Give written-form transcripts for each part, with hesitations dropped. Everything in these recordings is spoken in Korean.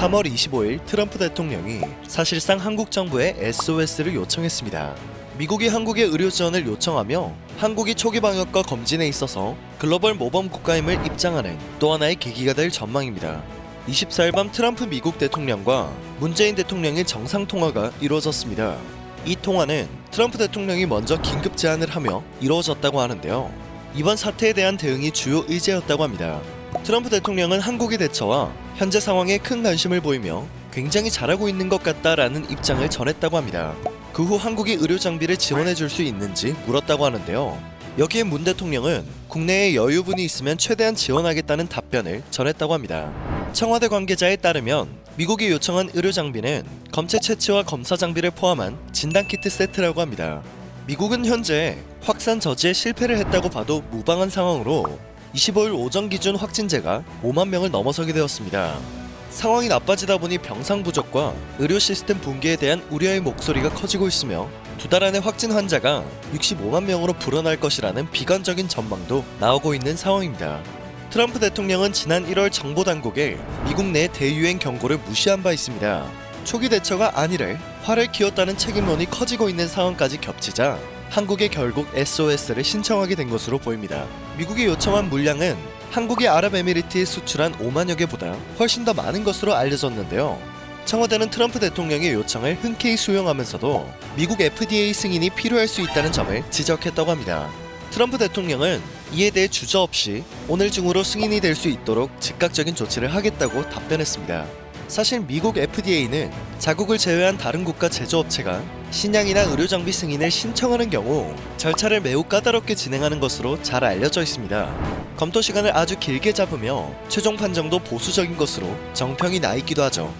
3월 25일 트럼프 대통령이 사실상 한국 정부에 SOS를 요청했습니다. 미국이 한국의 의료 지원을 요청하며 한국이 초기 방역과 검진에 있어서 글로벌 모범 국가임을 입장하는 또 하나의 계기가 될 전망입니다. 24일 밤 트럼프 미국 대통령과 문재인 대통령의 정상통화가 이루어졌습니다. 이 통화는 트럼프 대통령이 먼저 긴급 제안을 하며 이루어졌다고 하는데요. 이번 사태에 대한 대응이 주요 의제였다고 합니다. 트럼프 대통령은 한국의 대처와 현재 상황에 큰 관심을 보이며 굉장히 잘하고 있는 것 같다라는 입장을 전했다고 합니다. 그 후 한국이 의료 장비를 지원해 줄 수 있는지 물었다고 하는데요. 여기에 문 대통령은 국내에 여유분이 있으면 최대한 지원하겠다는 답변을 전했다고 합니다. 청와대 관계자에 따르면 미국이 요청한 의료 장비는 검체 채취와 검사 장비를 포함한 진단키트 세트라고 합니다. 미국은 현재 확산 저지에 실패를 했다고 봐도 무방한 상황으로 25일 오전 기준 확진자가 5만 명을 넘어서게 되었습니다. 상황이 나빠지다 보니 병상 부족과 의료 시스템 붕괴에 대한 우려의 목소리가 커지고 있으며 두 달 안에 확진 환자가 65만 명으로 불어날 것이라는 비관적인 전망도 나오고 있는 상황입니다. 트럼프 대통령은 지난 1월 정보당국에 미국 내 대유행 경고를 무시한 바 있습니다. 초기 대처가 아니래 화를 키웠다는 책임론이 커지고 있는 상황까지 겹치자 한국에 결국 SOS를 신청하게 된 것으로 보입니다. 미국이 요청한 물량은 한국이 아랍에미리트에 수출한 5만여 개보다 훨씬 더 많은 것으로 알려졌는데요. 청와대는 트럼프 대통령의 요청을 흔쾌히 수용하면서도 미국 FDA 승인이 필요할 수 있다는 점을 지적했다고 합니다. 트럼프 대통령은 이에 대해 주저없이 오늘 중으로 승인이 될 수 있도록 즉각적인 조치를 하겠다고 답변했습니다. 사실 미국 FDA는 자국을 제외한 다른 국가 제조업체가 신약이나 의료장비 승인을 신청하는 경우 절차를 매우 까다롭게 진행하는 것으로 잘 알려져 있습니다. 검토 시간을 아주 길게 잡으며 최종 판정도 보수적인 것으로 정평이 나 있기도 하죠.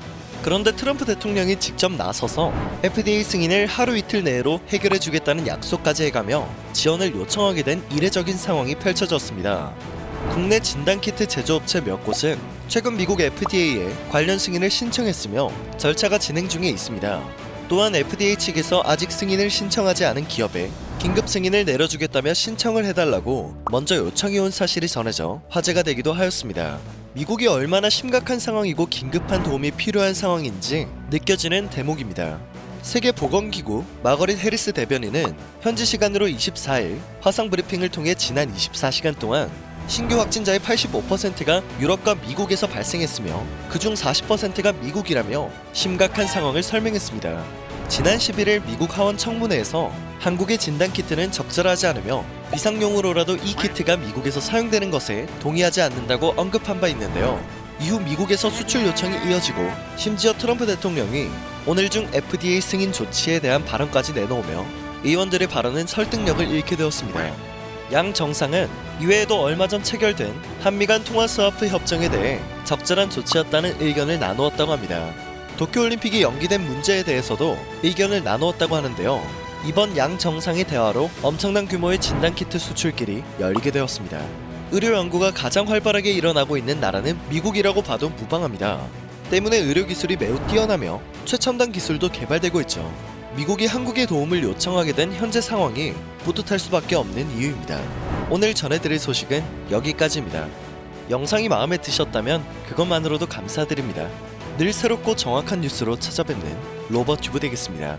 그런데 트럼프 대통령이 직접 나서서 FDA 승인을 하루 이틀 내로 해결해주겠다는 약속까지 해가며 지원을 요청하게 된 이례적인 상황이 펼쳐졌습니다. 국내 진단키트 제조업체 몇 곳은 최근 미국 FDA에 관련 승인을 신청했으며 절차가 진행 중에 있습니다. 또한 FDA 측에서 아직 승인을 신청하지 않은 기업에 긴급 승인을 내려주겠다며 신청을 해달라고 먼저 요청이 온 사실이 전해져 화제가 되기도 하였습니다. 미국이 얼마나 심각한 상황이고 긴급한 도움이 필요한 상황인지 느껴지는 대목입니다. 세계보건기구 마거릿 해리스 대변인은 현지 시간으로 24일 화상 브리핑을 통해 지난 24시간 동안 신규 확진자의 85%가 유럽과 미국에서 발생했으며 그중 40%가 미국이라며 심각한 상황을 설명했습니다. 지난 11일 미국 하원 청문회에서 한국의 진단키트는 적절하지 않으며 비상용으로라도 이 키트가 미국에서 사용되는 것에 동의하지 않는다고 언급한 바 있는데요. 이후 미국에서 수출 요청이 이어지고 심지어 트럼프 대통령이 오늘 중 FDA 승인 조치에 대한 발언까지 내놓으며 의원들의 발언은 설득력을 잃게 되었습니다. 양 정상은 이외에도 얼마 전 체결된 한미 간 통화스와프 협정에 대해 적절한 조치였다는 의견을 나누었다고 합니다. 도쿄올림픽이 연기된 문제에 대해서도 의견을 나누었다고 하는데요. 이번 양 정상의 대화로 엄청난 규모의 진단키트 수출길이 열리게 되었습니다. 의료 연구가 가장 활발하게 일어나고 있는 나라는 미국이라고 봐도 무방합니다. 때문에 의료 기술이 매우 뛰어나며 최첨단 기술도 개발되고 있죠. 미국이 한국의 도움을 요청하게 된 현재 상황이 뿌듯할 수밖에 없는 이유입니다. 오늘 전해드릴 소식은 여기까지입니다. 영상이 마음에 드셨다면 그것만으로도 감사드립니다. 늘 새롭고 정확한 뉴스로 찾아뵙는 로버튜브 되겠습니다.